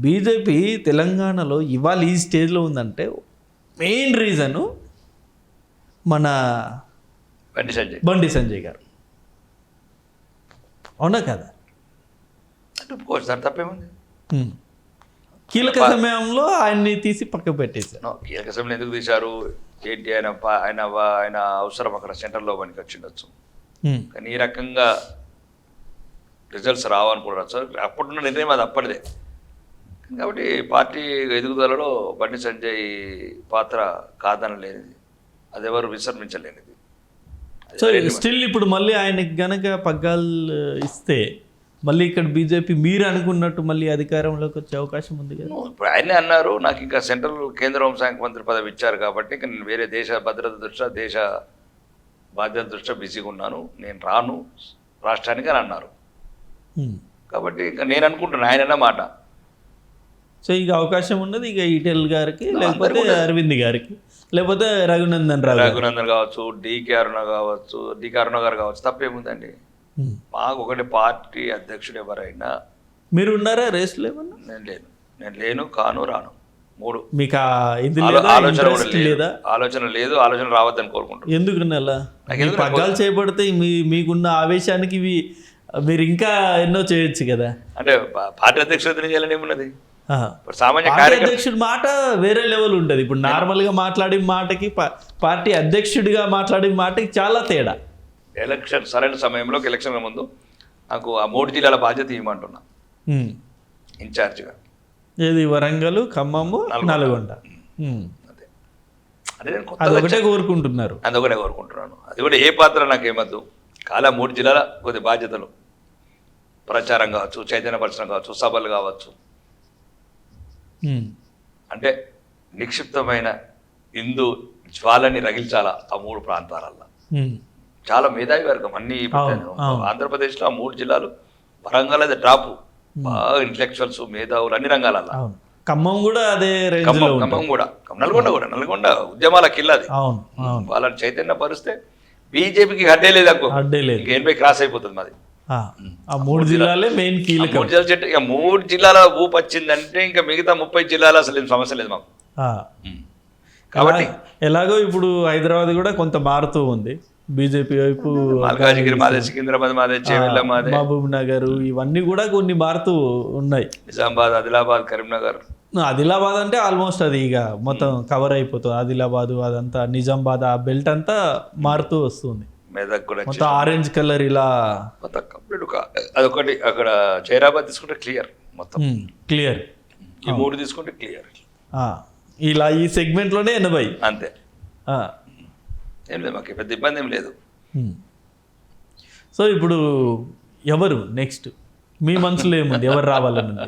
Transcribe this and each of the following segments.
BJP తెలంగాణలో ఇవాళ ఈ స్టేజ్లో ఉందంటే మెయిన్ రీజను మన బండి సంజయ్ గారు. అవునా కదా? దాని తప్పేముంది? కీలక సమయంలో ఆయన్ని తీసి పక్క పెట్టేశారు. కీలక సమయంలో ఎందుకు తీశారు ఏంటి? ఆయన అవసరం అక్కడ సెంటర్లో పనికి వచ్చిండొచ్చు, కానీ ఈ రకంగా రిజల్ట్స్ రావనుకుంటారు సార్. అప్పుడున్న నిర్ణయం అది అప్పటిదే. కాబట్టి పార్టీ ఎదుగుదలలో బండి సంజయ్ పాత్ర కాదనలేనిది, అది ఎవరు విసర్మించలేనిది. సో స్టిల్ ఇప్పుడు మళ్ళీ ఆయనకి గనక పగ్గాలు ఇస్తే మళ్ళీ ఇక్కడ బీజేపీ మీరు అనుకున్నట్టు మళ్ళీ అధికారంలోకి వచ్చే అవకాశం ఉంది కదా? ఇప్పుడు ఆయనే అన్నారు, నాకు ఇంకా సెంట్రల్ కేంద్ర హోంశాఖ మంత్రి పదవి ఇచ్చారు కాబట్టి ఇంకా నేను వేరే దేశ భద్రత దృష్ట్యా, దేశ బాధ్యత దృష్ట్యా బిజీగా ఉన్నాను, నేను రాను రాష్ట్రానికి అని అన్నారు. కాబట్టి ఇంకా నేను అనుకుంటున్నాను ఆయన మాట. సో ఇక అవకాశం ఉన్నది ఇక ఈటెల్ గారికి, లేకపోతే అరవింద్ గారికి, లేకపోతే రఘునందన్ కావచ్చు, డీకే అరుణ గారు కావచ్చు. తప్పేముందండి? మాకు ఒకటి పార్టీ అధ్యక్షుడు ఎవరైనా. మీరు ఉన్నారా రేస్లో ఏమన్నా? నేను లేను, కాను, రాను. 3 మీకు ఆలోచన లేదు, ఆలోచన రావద్దని కోరుకుంటాను. ఎందుకు అలా? పగ్గాలు చేయబడితే మీకున్న ఆవేశానికి మీరు ఇంకా ఎన్నో చేయొచ్చు కదా. అంటే పార్టీ అధ్యక్షుడు చేయాలని ఏమున్నది? సామాన్య అధ్యక్షుడి మాట వేరే లెవెల్ ఉంటుంది. ఇప్పుడు నార్మల్గా మాట్లాడే మాటకి పార్టీ అధ్యక్షుడిగా మాట్లాడే మాటకి చాలా తేడా. ఎలక్షన్ సరైన సమయంలో ఎలక్షన్ల ముందు నాకు ఆ 3 జిల్లాల బాధ్యత ఇవ్వమంటున్నా ఇన్ఛార్జిగా. ఏది? వరంగల్, ఖమ్మము, నల్గొండ. అదే అదొకటే కోరుకుంటున్నారు. అదొకటే కోరుకుంటున్నాను. అది కూడా ఏ పాత్ర నాకేమద్దు. కాలా 3 జిల్లాల కొద్ది బాధ్యతలు, ప్రచారం కావచ్చు, చైతన్యపరచడం కావచ్చు, సభలు కావచ్చు. అంటే నిక్షిప్తమైన హిందూ జ్వాలని రగిల్చాలా ఆ 3 ప్రాంతాలల్లో. చాలా మేధావి వర్గం అన్ని. ఆంధ్రప్రదేశ్లో ఆ 3 జిల్లాలు, వరంగల్ అది డ్రాపు, బాగా ఇంటలెక్చువల్స్, మేధావులు అన్ని రంగాలలో. ఖమ్మం కూడా అదే, ఖమ్మం కూడా, నల్గొండ ఉద్యమాల కిల్లది. వాళ్ళని చైతన్య పరిస్తే బీజేపీకి అడ్డే లేదు, అనుకో 80 క్రాస్ అయిపోతుంది మాది. ఆ 3 జిల్లాలే మెయిన్ కీలకం. 3 జిల్లాల చెట్టు ఇక 3 జిల్లాల ఊపు వచ్చిందంటే ఇంకా మిగతా 30 జిల్లాలు అసలు ఏం సమస్య లేదు మాకు. కాబట్టి ఎలాగో ఇప్పుడు హైదరాబాద్ కూడా కొంత మారుతూ ఉంది బీజేపీ వైపు. మల్కాజిగిరి మాదే, సికింద్రాబాద్ మాదే, చేవెళ్ళ మాదే, మహబూబ్ నగర్, ఇవన్నీ కూడా కొన్ని మారుతూ ఉన్నాయి. నిజామాబాద్, ఆదిలాబాద్, కరీంనగర్. ఆదిలాబాద్ అంటే ఆల్మోస్ట్ అది ఇక మొత్తం కవర్ అయిపోతుంది. ఆదిలాబాద్ అదంతా, నిజామాబాద్ ఆ బెల్ట్ అంతా మారుతూ వస్తుంది. మెదక్ కూడా మొత్తం ఆరెంజ్ కలర్ ఇలా మొత్తం కంప్లీట్. అదొకటి అక్కడ జైరాబాద్ తీసుకుంటే క్లియర్, మొత్తం క్లియర్. ఈ 3 తీసుకుంటే క్లియర్. ఇలా ఈ సెగ్మెంట్లోనే 80 అంతే. ఏం లేదు, మాకు పెద్ద ఇబ్బంది ఏం లేదు. సో ఇప్పుడు ఎవరు నెక్స్ట్ మీ మనసులో ఏముంది? ఎవరు రావాలని ఉంది?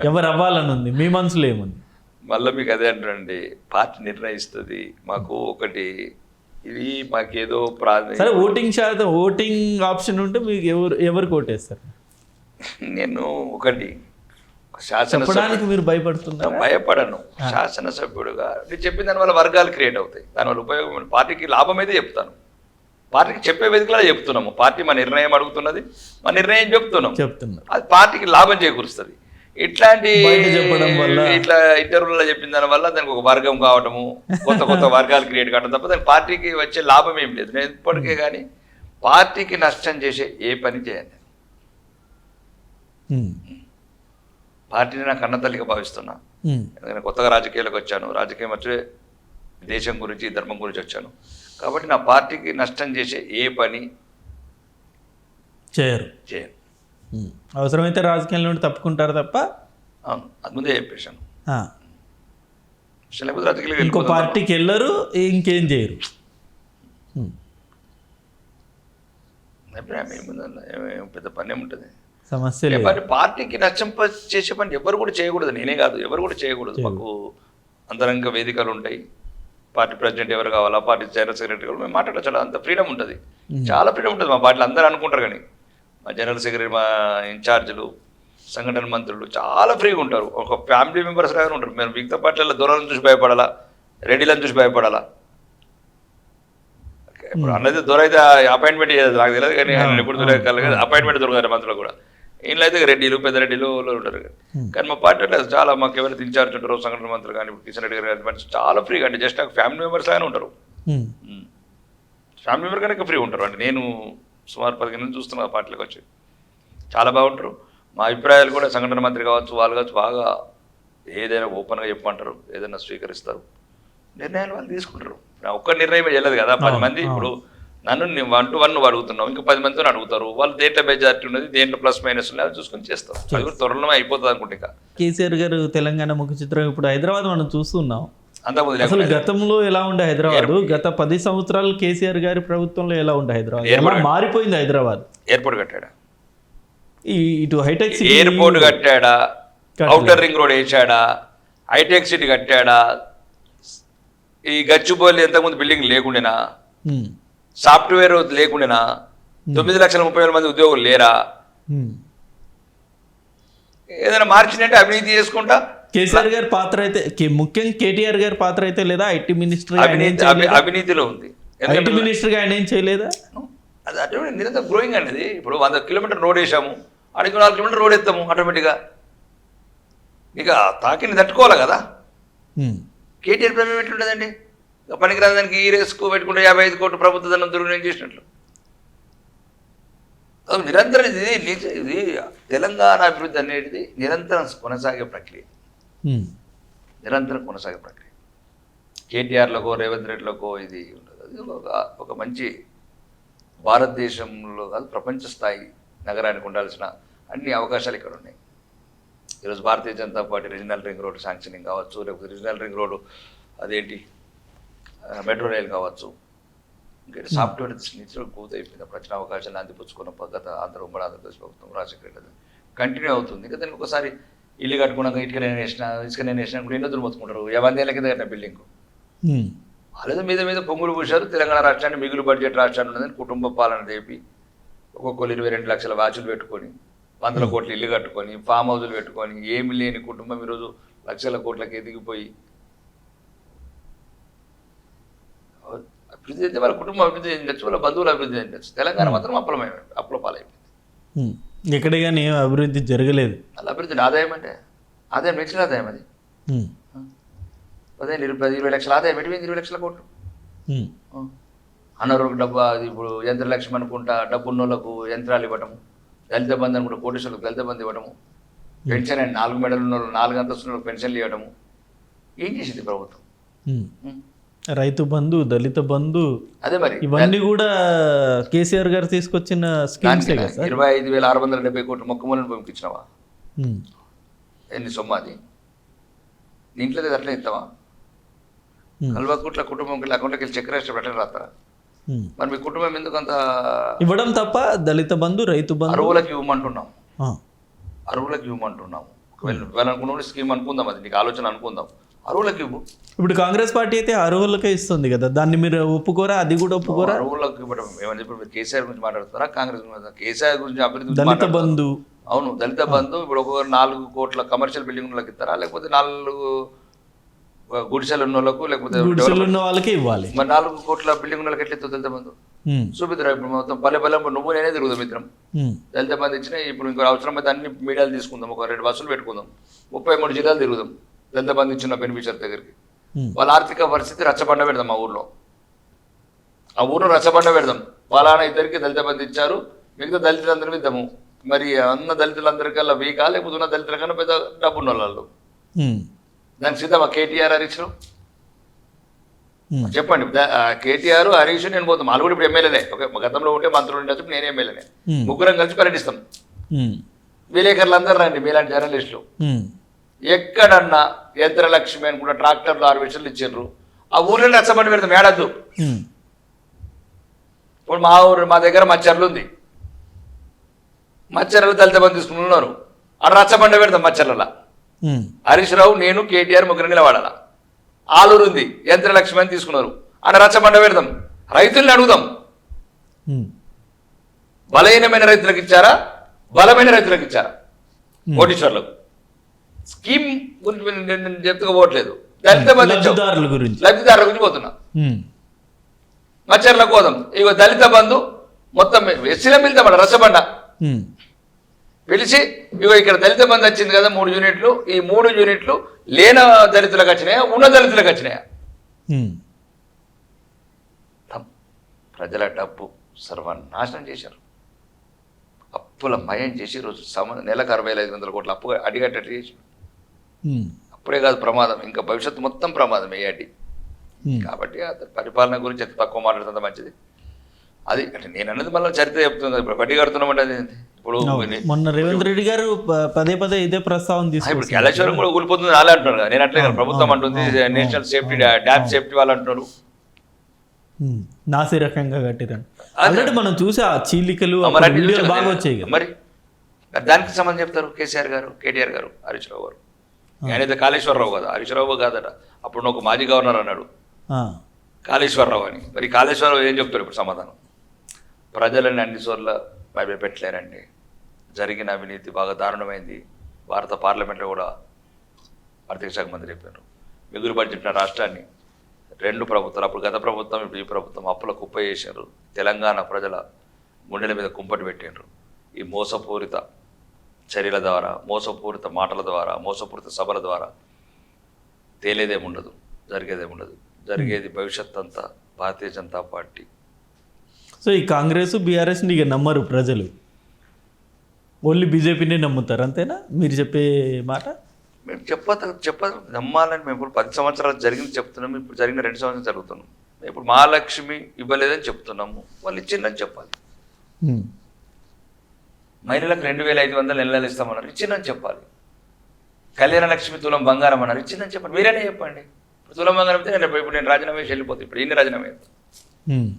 ఎవరు అవ్వాలని ఉంది మీ మనసులో ఏముంది? మళ్ళీ మీకు అదే అంటారండి, పార్టీ నిర్ణయిస్తుంది. మాకు ఒకటి ఇది మాకేదో సరే ఓటింగ్ శాతం, ఓటింగ్ ఆప్షన్ ఉంటే మీకు ఎవరు ఓటేస్తారు? నేను ఒకటి చెప్పడానికి మీరు భయపడుతున్నారు? భయపడను. శాసనసభ్యుడుగా నేను చెప్పిన దానివల్ల వర్గాలు క్రియేట్ అవుతాయి, దానివల్ల ఉపయోగం, పార్టీకి లాభం అయితే చెప్తాను. పార్టీకి చెప్పే వేదికలా చెప్తున్నాము. పార్టీ మా నిర్ణయం అడుగుతున్నది, మా నిర్ణయం చెప్తున్నాం. అది పార్టీకి లాభం చేకూరుస్తుంది. ఇట్లాంటి చెప్పడం వల్ల, ఇట్లా ఇంటర్వ్యూలో చెప్పిన దాని వల్ల దానికి ఒక వర్గం కావటము, కొత్త వర్గాలు క్రియేట్ కావడం తప్ప దానికి పార్టీకి వచ్చే లాభం ఏం లేదు. నేను ఇప్పటికే కానీ పార్టీకి నష్టం చేసే ఏ పని చేయండి. పార్టీని నాకు కన్నతల్లిగా భావిస్తున్నా. ఎందుకంటే కొత్తగా రాజకీయాలకు వచ్చాను, రాజకీయం వచ్చే దేశం గురించి, ధర్మం గురించి వచ్చాను. కాబట్టి నా పార్టీకి నష్టం చేసే ఏ పని చేయను. అవసరమైతే రాజకీయాల నుండి తప్పుకుంటారు తప్ప. అవును, అది ముందే చెప్పేశాను. లేకపోతే రాజకీయాలు ఇంకో పార్టీకి వెళ్ళరు, ఇంకేం చేయరు. అభిప్రాయం ఏముందన్న, పెద్ద పని ఏముంటుంది? సమస్య పార్టీకి నష్టం చేసే పని ఎవరు కూడా చేయకూడదు. నేనే కాదు, ఎవరు కూడా చేయకూడదు. మాకు అంతరంగ వేదికలు ఉంటాయి. పార్టీ ప్రెసిడెంట్ ఎవరు కావాలా, పార్టీ జనరల్ సెక్రటరీ కావాలి, మేము మాట్లాడచ్చు. అంత ఫ్రీడమ్ ఉంటుంది, చాలా ఫ్రీడమ్ ఉంటుంది మా పార్టీలో. అందరూ అనుకుంటారు కానీ మా జనరల్ సెక్రటరీ, మా ఇన్ఛార్జీలు, సంఘటన మంత్రులు చాలా ఫ్రీగా ఉంటారు. ఒక ఫ్యామిలీ మెంబర్స్ లాగానే ఉంటారు. మేము మిగతా పార్టీలలో దూరాలను చూసి భయపడాలా, రెడ్డిలను చూసి భయపడాలా? ఇప్పుడు అన్నది దొర అయితే అపాయింట్మెంట్ చేయదు నాకు తెలియదు, కానీ ఆయన ఎప్పుడు దొరకాలి కదా, అపాయింట్మెంట్ దొరకదు మంత్రులు కూడా. ఇంట్లో అయితే రెడ్డిలు పెద్ద రెడ్డిలు వాళ్ళు ఉంటారు. కానీ మా పార్టీ అంటే చాలా మాకు ఎవరైతే ఇన్ఛార్జ్ ఉంటారో సంఘటన మంత్రులు కానీ కిషన్ రెడ్డి గారు కానీ మనిషి చాలా ఫ్రీగా అంటే జస్ట్ నాకు ఫ్యామిలీ మెంబర్స్ లాగానే ఉంటారు. ఫ్యామిలీ మెంబర్ కనుక ఫ్రీ ఉంటారు. అంటే నేను సుమారు 15 నుంచి చూస్తున్నా ఆ పార్టీలోకి వచ్చి చాలా బాగుంటారు. మా అభిప్రాయాలు కూడా సంఘటన మంత్రి కావచ్చు వాళ్ళు కావచ్చు బాగా ఏదైనా ఓపెన్గా చెప్పమంటారు, ఏదైనా స్వీకరిస్తారు, నిర్ణయాలు వాళ్ళు తీసుకుంటారు. నా ఒక్క నిర్ణయం వెళ్ళదు కదా, 10 మంది ఇప్పుడు నన్ను 1 to 1 నువ్వు అడుగుతున్నావు, ఇంకా 10 మందితో అడుగుతారు. వాళ్ళు దేంట్లో మెజారిటీ ఉన్నది, దేంట్లో ప్లస్ మైనస్ ఉన్నది చూసుకొని చేస్తారు. అది కూడా త్వరలో అయిపోతుంది అనుకుంటే. ఇక కేసీఆర్ గారు తెలంగాణ ముఖ చిత్రం ఇప్పుడు హైదరాబాద్ మనం చూస్తున్నాం. అంతకుముందు అసలు గతంలో ఎలా ఉండే హైదరాబాద్, గత 10 సంవత్సరాలు కేసీఆర్ గారి ప్రభుత్వంలో ఎలా ఉండే హైదరాబాద్, ఎలా మారిపోయింది హైదరాబాద్? ఎయిర్పోర్ట్ కట్టాడా, ఇటు హైటెక్ సిటీ ఎయిర్పోర్ట్ కట్టాడా, ఔటర్ రింగ్ రోడ్ వేసాడా, హైటెక్ సిటీ కట్టాడా, ఈ గచ్చిబౌలి ఎంతకుముందు బిల్డింగ్ లేకుండేనా, సాఫ్ట్వేర్ లేకుండేనా, 9,30,000 మంది ఉద్యోగులు లేరా, ఏదైనా మార్చిందంటే అవినీతి చేసుకుంటా. కేసీఆర్ గారి పాత్ర అయితే ముఖ్యంగా కేటీఆర్ గారి పాత్ర అయితే లేదా? ఐటీ మినిస్టర్ అవినీతిలో ఉంది. ఐటీ మినిస్టర్ గా ఆయన ఏం చేయలేదా? అది అటువంటి నిరంతరం గ్రోయింగ్ అనేది. ఇప్పుడు 100 కిలోమీటర్ రోడ్ వేసాము, అడిగి 4 కిలోమీటర్ రోడ్ ఎత్తాము ఆటోమేటిక్గా. ఇక తాకిని తట్టుకోవాలి కదా. కేటీఆర్ ప్రమేయం ఎట్లుండదండి? పనికిరాని దానికి ఈ రేసుకు పెట్టుకుంటే 55 కోట్లు ప్రభుత్వ ధనం దుర్వినియోగం చేసినట్లు. అది నిరంతరం ఇది తెలంగాణ అభివృద్ధి అనేది నిరంతరం కొనసాగే ప్రక్రియ, నిరంతరం కొనసాగే ప్రక్రియ. కేటీఆర్లకో రేవంత్ రెడ్డిలకో ఇది ఉండదు. అది ఒక మంచి భారతదేశంలో కాదు ప్రపంచ స్థాయి నగరానికి ఉండాల్సిన అన్ని అవకాశాలు ఇక్కడ ఉన్నాయి. ఈరోజు Bharatiya Janata Party regional ring road sanctioning కావచ్చు, లేకపోతే రీజనల్ రింగ్ రోడ్డు అదేంటి మెట్రో రైల్ కావచ్చు, ఇంకా సాఫ్ట్వేర్ నిత్యం పూర్తయిపోయింది. అప్పుడు వచ్చిన అవకాశాన్ని అందిపుచ్చుకున్న గత ఉమ్మడి ఆంధ్రప్రదేశ్ ప్రభుత్వం రాజశేఖర రెడ్డి కంటిన్యూ అవుతుంది. ఇంకా దానికి ఒకసారి ఇల్లు కట్టుకున్నాక ఇసుక నేను వేసినా కూడా ఎన్నో దుర్మొత్తుకుంటారు. 50 ఏళ్ళ కింద కట్టిన బిల్డింగ్ అలాగే మీద పొంగులు పూశారు. తెలంగాణ రాష్ట్రాన్ని మిగులు బడ్జెట్ రాష్ట్రాన్ని ఉన్నదని కుటుంబ పాలన చేపి ఒక్కొక్కరు 22 లక్షల వాచులు పెట్టుకొని 100 కోట్ల ఇల్లు కట్టుకొని ఫామ్ హౌజులు పెట్టుకొని ఏమి లేని కుటుంబం ఈరోజు లక్షల కోట్లకి ఎదిగిపోయి అభివృద్ధి అయితే వాళ్ళ కుటుంబం అభివృద్ధి చెందచ్చు, వాళ్ళ బంధువులు అభివృద్ధి చెందచ్చు. తెలంగాణ మాత్రం అప్పులపాలైపోయింది. ఎక్కడ కానీ ఏం అభివృద్ధి జరగలేదు. అలా అభివృద్ధి ఆదాయం అంటే ఆదాయం పెంచిన ఆదాయం అది 20 లక్షల ఆదాయం పెట్టిపోయింది. 20 లక్షల కోట్లు అనారోగ్య డబ్బా. అది ఇప్పుడు యంత్ర లక్ష్యం అనుకుంటా డబ్బున్నోళ్ళకు యంత్రాలు ఇవ్వటము, దళిత బంధు అనుకుంటా కోటేశ్వరులకు దళిత బంధు ఇవ్వటము, పెన్షన్ అండి 4 మెడలు ఉన్న 4 అంతస్తున్న పెన్షన్లు ఇవ్వటము. ఏం చేసింది ప్రభుత్వం? రైతు బంధు, దళిత బంధు, అదే మరి ఇవన్నీ కూడా కేసీఆర్ గారు తీసుకొచ్చిన స్కీమ్స్. 25,670 కోట్లు మొక్కమూలను పంపించినావా? ఎన్ని సొమ్ము అది? దీంట్లో అట్లా ఇస్తావా? 40 కోట్ల కుటుంబం అకౌంట్లోకి వెళ్ళి చెక్ రాష్ట్రం పెట్టని రాస్తారా? మరి మీ కుటుంబం ఎందుకు అంత ఇవ్వడం తప్ప? దళిత బంధు, రైతు బంధు అరువులకు ఇవ్వమంటున్నాం, అరువులకు ఇవ్వమంటున్నాం. అనుకున్న స్కీమ్ అనుకుందాం, అది నీకు ఆలోచన అనుకుందాం, అరువులకు ఇవ్వు. ఇప్పుడు కాంగ్రెస్ పార్టీ అయితే అరువులకే ఇస్తుంది కదా, దాన్ని మీరు ఒప్పుకోరా? అది కూడా ఒప్పుకోరా? అరువులకు ఇవ్వడం ఏమని చెప్పి మీరు కేసీఆర్ గురించి మాట్లాడుతారా? కాంగ్రెస్ గురించి? కేసీఆర్ గురించి అభివృద్ధి. దళిత బంధు, అవును దళిత బంధు. ఇప్పుడు ఒక 4 కోట్ల కమర్షియల్ బిల్డింగ్లకు ఇస్తారా, లేకపోతే 4 గుడిసెలు ఉన్న వాళ్ళకు, లేకపోతే గుడిసెలు ఉన్న వాళ్ళకి ఇవ్వాలి. మరి 4 కోట్ల బిల్డింగ్ వాళ్ళకి ఎట్లా ఇస్తావు దళిత బంధు? చూపిద్దరా? ఇప్పుడు మొత్తం పల్లె నువ్వు నేనే తిరుగుదాం ఇద్దరం. దళిత బంధు ఇచ్చిన ఇప్పుడు ఇంకో అవసరమైతే అన్ని మీడియాలు తీసుకుందాం, ఒక 2 బస్సులు పెట్టుకుందాం, 33 జిల్లాలు తిరుగుదాం దళిత బంధు ఇచ్చిన బెనిఫిషియర్ దగ్గరికి. వాళ్ళ ఆర్థిక పరిస్థితి రచ్చబండ పెడదాం. ఆ ఊర్లో రచ్చబండ పెడదాం. వాళ్ళ ఇద్దరికి దళిత బంధు ఇచ్చారు, మిగతా దళితులందరూ ఇద్దాము. మరి అన్న దళితులందరికల్లా వీకా, లేకపోతే ఉన్న దళితుల కన్నా పెద్ద డబ్బు ఉన్న వాళ్ళు. దానికి సిద్ధమా కేటీఆర్ హరీష్? చెప్పండి. కేటీఆర్ హరీష్ నేను పోతాం. వాళ్ళు కూడా ఇప్పుడు ఎమ్మెల్యేనే. గతంలో ఉంటే మంత్రులు ఉండొచ్చు, నేనే ఎమ్మెల్యేనే. ముగ్గురం కలిసి పర్యటిస్తాం. విలేకరులు అందరూ రండి, మీలాంటి జర్నలిస్టులు. ఎక్కడన్నా యంత్రలక్ష్మి అనుకుంటా ట్రాక్టర్లు 6 విషయాలు ఇచ్చారు. ఆ ఊర్లో రచ్చబండి పెడతాం. ఏడద్దు. ఇప్పుడు మా దగ్గర మచ్చర్లు ఉంది, మచ్చర్లు దళిత బంధు తీసుకుని ఉన్నారు. ఆ రచ్చబండ పెడతాం మచ్చర్ల. హరీష్ రావు, నేను, కేటీఆర్ ముగ్గురు నిలబడాల. ఆలూరు ఉంది, యంత్రలక్ష్మి అని తీసుకున్నారు. అని రచ్చబండ పెడతాం. రైతుల్ని అడుగుదాం, బలహీనమైన రైతులకు ఇచ్చారా, బలమైన రైతులకు ఇచ్చారా? కోటీశ్వర్లకు స్కీమ్ గురించి నేను చెప్పుకోవట్లేదు. దళిత బంధు లబ్ధిదారుల గురించి పోతున్నా. మచ్చర్లకు పోదాం. ఇగో దళిత బంధు మొత్తం ఎస్సీల వెళ్తామట రచ్చబండ. పిలిచి ఇగో ఇక్కడ దళిత బంధు వచ్చింది కదా 3 యూనిట్లు, ఈ 3 యూనిట్లు లేని దళితులకు వచ్చినాయా, ఉన్న దళితులకు వచ్చినాయా? ప్రజల డబ్బు సర్వనాశనం చేశారు, అప్పుల మయం చేసి ఈరోజు నెలకు 65,000 కోట్ల అప్పు అడిగట్టట్టు చేసి, అప్పుడే కాదు ప్రమాదం, ఇంకా భవిష్యత్తు మొత్తం ప్రమాదం ఏటి. కాబట్టి అతని పరిపాలన గురించి ఎంత తక్కువ మాట్లాడుతుందో మంచిది. అది అంటే నేను అన్నది మళ్ళీ చరిత్ర చెప్తుంది కదా, ఇప్పుడు వడ్డీ కడుతున్నామంటే అది ఇప్పుడు మొన్న రేవంత్ రెడ్డి గారు పదే పదే ఇదే ప్రస్తావన ఇప్పుడు తీసుకొచ్చారు. కాళేశ్వరం కూడా కూలిపోతుంది అలా అంటున్నారు కదా, నేను అట్లే కదా, ప్రభుత్వం అంటుంది నేషనల్ సేఫ్టీ డ్యామ్ సేఫ్టీ వాళ్ళు అంటున్నారు నాసి రకంగా కట్టిరండి. ఆల్రెడీ మనం చూసా చీలికలు వీడియోలు బాగా వచ్చాయి కదా. మరి దానికి సంబంధం చెప్తారు కేసీఆర్ గారు, కేటీఆర్ గారు, హరీష్ రావు గారు. ఆయనైతే కాళేశ్వరరావు కదా, హరీష్ రావు కాదట. అప్పుడు ఒక మాజీ గవర్నర్ అన్నాడు కాళేశ్వరరావు అని. మరి కాళేశ్వరరావు ఏం చెప్తారు ఇప్పుడు సమాధానం? ప్రజలని అన్ని చోట్ల భయపెట్టలేరండి, జరిగిన అవినీతి బాగా దారుణమైంది. భారత పార్లమెంట్లో కూడా ఆర్థిక శాఖ మంత్రి చెప్పారు, మిగులు బడ్జెట్ రాష్ట్రాన్ని 2 ప్రభుత్వాలు, అప్పుడు గత ప్రభుత్వం ఇప్పుడు ఈ ప్రభుత్వం అప్పుల కుప్ప చేశారు. తెలంగాణ ప్రజల గుండెల మీద కుంపటి పెట్టినారు. ఈ మోసపూరిత చర్యల ద్వారా, మోసపూరిత మాటల ద్వారా, మోసపూరిత సభల ద్వారా తేలేదేముండదు, జరిగేదేముండదు. జరిగేది భవిష్యత్ అంతా భారతీయ జనతా పార్టీ. సో ఈ కాంగ్రెస్ బీఆర్ఎస్ని ఇక నమ్మరు ప్రజలు, ఓన్లీ బీజేపీని నమ్ముతారు, అంతేనా మీరు చెప్పే మాట? మేము చెప్పదు నమ్మాలని మేము ఇప్పుడు 10 సంవత్సరాలు జరిగింది చెప్తున్నాము, ఇప్పుడు జరిగిన 2 సంవత్సరాలు జరుగుతున్నాం. ఇప్పుడు మహాలక్ష్మి ఇవ్వలేదని చెప్తున్నాము, వాళ్ళు ఇచ్చిందని చెప్పాలి. మహిళలకు 2,500 నెలలు ఇస్తామన్నారు, ఇచ్చిందని చెప్పాలి. కళ్యాణ లక్ష్మి తులం బంగారం అన్నారు, ఇచ్చిందని చెప్పండి. మీరేనే చెప్పండి. ఇప్పుడు తులం బంగారం అయితే ఇప్పుడు నేను రాజీనామా చేసి వెళ్ళిపోతాను. ఇప్పుడు ఎన్ని రాజీనామా చేస్తాను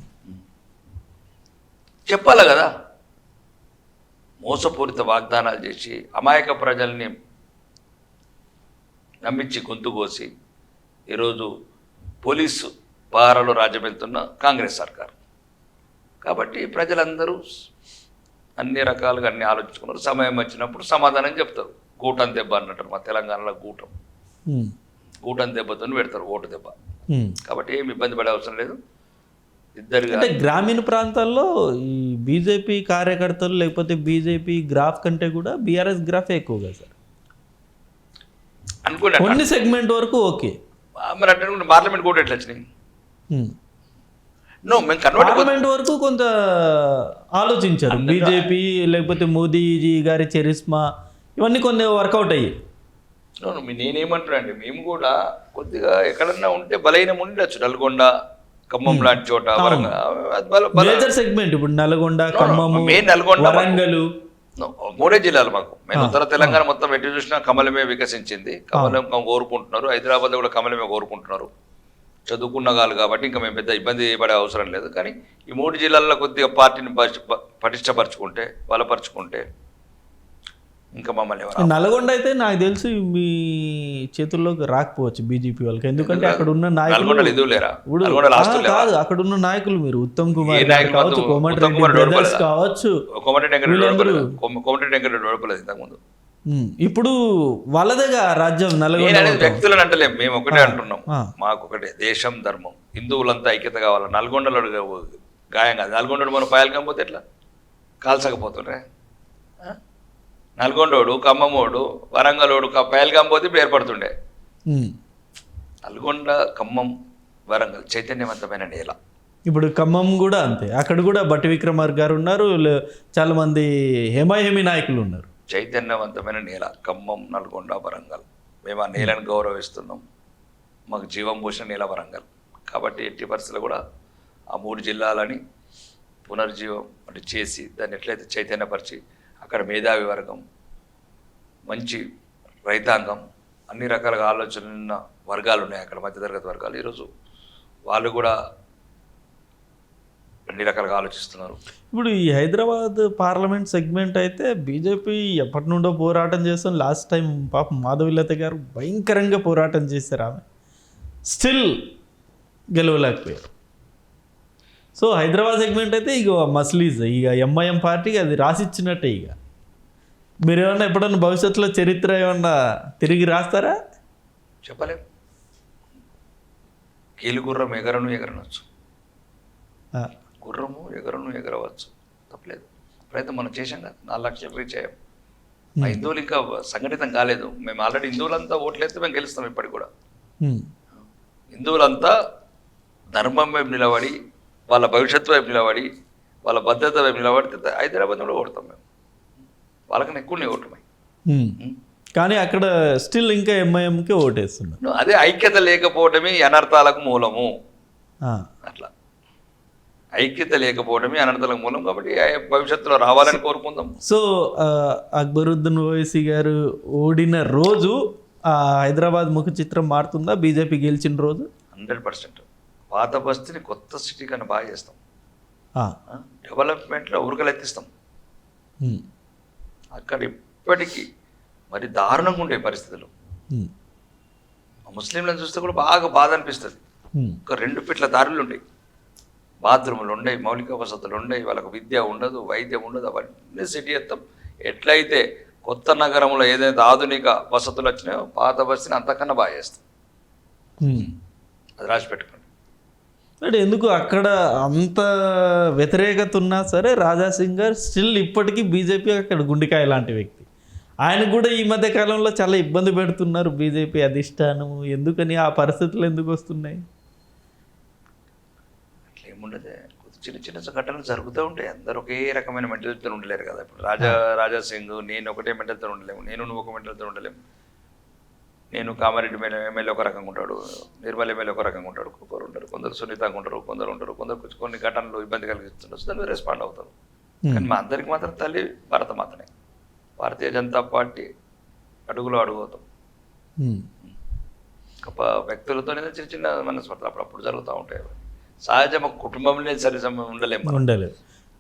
చెప్పాలి కదా. మోసపూరిత వాగ్దానాలు చేసి అమాయక ప్రజల్ని నమ్మించి గొంతు కోసి ఈరోజు పోలీసు పహారాలో రాజ్యం వెళ్తున్న కాంగ్రెస్ సర్కార్. కాబట్టి ప్రజలందరూ అన్ని రకాలుగా అన్ని ఆలోచించుకున్నారు. సమయం వచ్చినప్పుడు సమాధానం చెప్తారు. గూటం దెబ్బ అన్నట్టు మా తెలంగాణలో గూటం దెబ్బతో పెడతారు, ఓటు దెబ్బ. కాబట్టి ఏమి ఇబ్బంది పడే అవసరం లేదు. ఇద్దరు అంటే గ్రామీణ ప్రాంతాల్లో ఈ బీజేపీ కార్యకర్తలు లేకపోతే బీజేపీ గ్రాఫ్ కంటే కూడా బీఆర్ఎస్ గ్రాఫే ఎక్కువగా సార్ అనుకోండి. కొన్ని సెగ్మెంట్ వరకు ఓకే, మరి అంటే పార్లమెంట్ కూడా ఎట్లా వచ్చినాయి? పార్లమెంట్ వరకు కొంత ఆలోచించారు బీజేపీ, లేకపోతే మోదీజీ గారి చరిస్మా, ఇవన్నీ కొన్ని వర్కౌట్ అయ్యాయి. నేనేమంటున్నా అండి, మేము కూడా కొద్దిగా ఎక్కడన్నా ఉంటే బలహీనం ఉండొచ్చు. నల్గొండ, ఖమ్మం లాంటి చోట, మేజర్ సెగ్మెంట్ ఇప్పుడు నల్గొండ, ఖమ్మం, వరంగల్ 3 జిల్లాలు మాకు. మేము ఉత్తర తెలంగాణ మొత్తం ఎటు చూసినా కమలమే వికసించింది. కమలం కోరుకుంటున్నారు. హైదరాబాద్లో కూడా కమలమే కోరుకుంటున్నారు. చదువుకున్న వాళ్ళు కాబట్టి ఇంకా మేము పెద్ద ఇబ్బంది పడే అవసరం లేదు. కానీ ఈ 3 జిల్లాల్లో కొద్దిగా పార్టీని పటిష్టపరచుకుంటే, బలపరుచుకుంటే ఇంకా మమ్మల్ని నల్గొండ అయితే నాకు తెలిసి మీ చేతుల్లోకి రాకపోవచ్చు బీజేపీ వాళ్ళకి, ఎందుకంటే అక్కడ ఉన్న నాయకులు కాదు, అక్కడ ఉన్న నాయకులు మీరు ఉత్తమ్ కుమార్ కావచ్చు, కోమటిరెడ్డి కావచ్చు, ఇంతకుముందు. ఇప్పుడు వాళ్ళదేగా రాజ్యం నల్గొండ. వ్యక్తులను అంటలేము, మేము ఒకటే అంటున్నాం. మాకు ఒకటే దేశం, ధర్మం, హిందువులంతా ఐక్యత కావాలి. నల్గొండలో గాయం కాదు. నల్గొండలో మనం పాయలు పోతే ఎట్లా కాల్చకపోతుండ్రే? నల్గొండోడు, ఖమ్మమోడు, వరంగలోడు పహల్గాం పోతే ఇప్పుడు ఏర్పడుతుండే. నల్గొండ, ఖమ్మం, వరంగల్ చైతన్యవంతమైన నేల. ఇప్పుడు ఖమ్మం కూడా అంతే, అక్కడ కూడా బట్టి విక్రమార్క గారు ఉన్నారు, చాలా మంది హేమాహేమి నాయకులు ఉన్నారు. చైతన్యవంతమైన నేల ఖమ్మం, నల్గొండ, వరంగల్. మేము ఆ నేలను గౌరవిస్తున్నాం. మాకు జీవం పోసిన నేల వరంగల్. కాబట్టి ఎట్టి పరిస్థితులు కూడా ఆ 3 జిల్లాలని పునర్జీవం అంటే చేసి దాన్ని ఎట్లయితే చైతన్యపరిచి అక్కడ మేధావి వర్గం, మంచి రైతాంగం, అన్ని రకాలుగా ఆలోచన వర్గాలు ఉన్నాయి అక్కడ, మధ్యతరగతి వర్గాలు. ఈరోజు వాళ్ళు కూడా అన్ని రకాలుగా ఆలోచిస్తున్నారు. ఇప్పుడు ఈ హైదరాబాద్ పార్లమెంట్ సెగ్మెంట్ అయితే బీజేపీ ఎప్పటి నుండో పోరాటం చేస్తాం. లాస్ట్ టైం పాపం మాధవీలత గారు భయంకరంగా పోరాటం చేశారు, ఆమె స్టిల్ గెలవలేకపోయారు. సో హైదరాబాద్ సెగ్మెంట్ అయితే ఇక మస్లీజ్, ఇక ఎంఐఎం పార్టీకి అది రాసిచ్చినట్టే. ఇక మీరు ఏమన్నా ఎప్పుడన్నా భవిష్యత్తులో చరిత్ర ఏమన్నా తిరిగి రాస్తారా? చెప్పలేం. కీలుగుర్రం ఎగరనొచ్చు, గుర్రము ఎగరవచ్చు, తప్పలేదు. ప్రయత్నం మనం చేసాం కదా, 4 లక్షలు రీచ్ అయ్యాం. మా హిందువులు ఇంకా సంఘటితం కాలేదు. మేము ఆల్రెడీ హిందువులంతా ఓట్లేస్తే మేము గెలుస్తాం ఇప్పటికి కూడా. ఉమ్. హిందువులంతా ధర్మం వైపు నిలబడి, వాళ్ళ భవిష్యత్తు వైపు నిలబడి, వాళ్ళ భద్రత వైపు నిలబడితే హైదరాబాద్ కూడా ఓడతాం మేము. వాళ్ళకన్నా ఎక్కువ ఓటమే. ఉమ్. కానీ అక్కడ స్టిల్ ఇంకా ఎంఐఎంకే ఓటేస్తున్నారు. అదే ఐక్యత లేకపోవడమే ఈ అనర్థాలకు మూలము. ఆ. అట్లా ఐక్యత లేకపోవడమే అనర్థాలకు మూలం. కాబట్టి భవిష్యత్తులో రావాలని కోరుకుందాం. సో అక్బరుద్దీన్ ఓవైసీ గారు ఓడిన రోజు హైదరాబాద్ ముఖ చిత్రం మారుతుందా బీజేపీ గెలిచిన రోజు? 100%. పాత బస్తీని కొత్త సిటీ కన్నా బాగా చేస్తాం. ఆ. డెవలప్మెంట్లో ఉరకలెత్తిస్తాం. ఉమ్. అక్కడ ఇప్పటికీ మరి దారుణంగా ఉండే పరిస్థితులు. ఉమ్. ముస్లింలను చూస్తే కూడా బాగా బాధ అనిపిస్తుంది. ఉమ్. ఒక 2 ఫీట్ల దారులు ఉంటాయి, బాత్రూములు ఉండయి, మౌలిక వసతులు ఉండయి, వాళ్ళకు విద్య ఉండదు, వైద్యం ఉండదు. అవన్నీ సిటీ ఎత్తాం. ఎట్లయితే కొత్త నగరంలో ఏదైతే ఆధునిక వసతులు వచ్చినాయో పాత బస్తీని అంతకన్నా బాగా చేస్తాం. ఉమ్. అది రాసి పెట్టుకోండి. అంటే ఎందుకు అక్కడ అంత వ్యతిరేకత ఉన్నా సరే రాజా సింగ్ గారు స్టిల్ ఇప్పటికీ బీజేపీ అక్కడ గుండెకాయ లాంటి వ్యక్తి. ఆయన కూడా ఈ మధ్య కాలంలో చాలా ఇబ్బంది పెడుతున్నారు బీజేపీ అధిష్టానం. ఎందుకని ఆ పరిస్థితులు ఎందుకు వస్తున్నాయి? అట్లా ఏముండదు, చిన్న చిన్న ఘటనలు జరుగుతూ ఉంటాయి. అందరూ ఒకే రకమైన మెంటల్తో ఉండలేరు కదా. ఇప్పుడు రాజా సింగ్, నేను ఒకటే మెంటల్తో ఉండలేము, నువ్వు ఒక మెంటల్తో ఉండలేము. నేను కామారెడ్డి ఎమ్మెల్యే ఒక రకంగా ఉంటాడు, నిర్మల్ ఎమ్మెల్యే ఒక రకంగా ఉంటాడు, ఒకరు ఉంటారు, కొందరు సున్నితంగా ఉంటారు, కొందరు కొన్ని ఘటనలు ఇబ్బంది కలిగిస్తుండొచ్చు, దాన్ని రెస్పాండ్ అవుతారు. కానీ మా అందరికి మాత్రం తల్లి భారత మాతనే. భారతీయ జనతా పార్టీ అడుగులో అడుగుతాం. వ్యక్తులతోనే చిన్న చిన్న మనస్పర్ధలు అప్పుడప్పుడు జరుగుతూ ఉంటాయి. సహజం, కుటుంబంలో సరి ఉండలేము.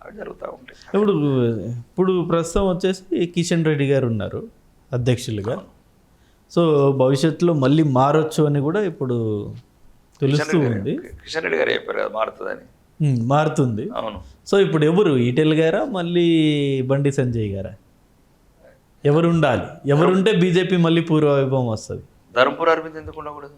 అవి జరుగుతూ ఉంటాయి. ఇప్పుడు ప్రస్తుతం వచ్చేసి కిషన్ రెడ్డి గారు ఉన్నారు అధ్యక్షులుగా. సో భవిష్యత్తులో మళ్ళీ మారొచ్చు అని కూడా ఇప్పుడు తెలుస్తూ ఉంది. కిషన్ రెడ్డి గారు చెప్పారు కదా మారుతుందని. మారుతుంది. అవును. సో ఇప్పుడు ఎవరు, ఈటెల్ గారా మళ్ళీ బండి సంజయ్ గారా? ఎవరు ఉండాలి? ఎవరుంటే బీజేపీ మళ్ళీ పూర్వ వైభవం వస్తుంది? ధర్మపురి అరవింద్ ఎందుకు ఉండకూడదు?